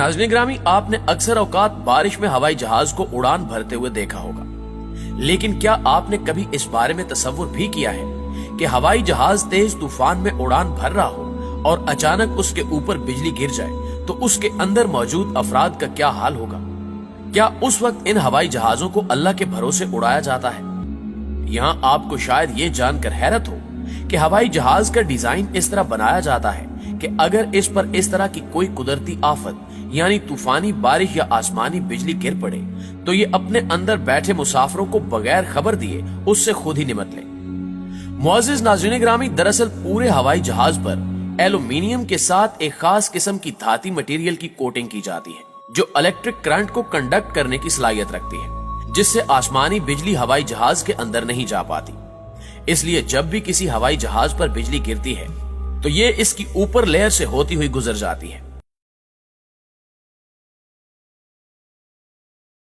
नाज़रीन ग्रामी, आपने अक्सर औकात बारिश में हवाई जहाज को उड़ान भरते हुए देखा होगा, लेकिन क्या आपने कभी इस बारे में तसव्वुर भी किया है कि हवाई जहाज तेज तूफान में उड़ान भर रहा हो और अचानक उसके ऊपर बिजली गिर जाए तो उसके अंदर मौजूद अफराद का क्या हाल होगा? क्या उस वक्त इन हवाई जहाजों को अल्लाह के भरोसे उड़ाया जाता है? यहाँ आपको शायद ये जानकर हैरत हो कि हवाई जहाज का डिजाइन इस तरह बनाया जाता है कि अगर इस पर इस तरह की कोई कुदरती आफत यानी तूफानी बारिश या आसमानी बिजली गिर पड़े तो ये अपने अंदर बैठे मुसाफिरों को बगैर खबर दिए उससे खुद ही निमट ले। मुअज़्ज़िज़ नाज़रीन ग्रामी, दरअसल पूरे हवाई जहाज पर एल्यूमीनियम के साथ एक खास किस्म की धाती मटेरियल की कोटिंग की जाती है जो इलेक्ट्रिक करंट को कंडक्ट करने की सलाहियत रखती है, जिससे आसमानी बिजली हवाई जहाज के अंदर नहीं जा पाती। इसलिए जब भी किसी हवाई जहाज पर बिजली गिरती है तो ये इसकी ऊपर लेयर से होती हुई गुजर जाती है।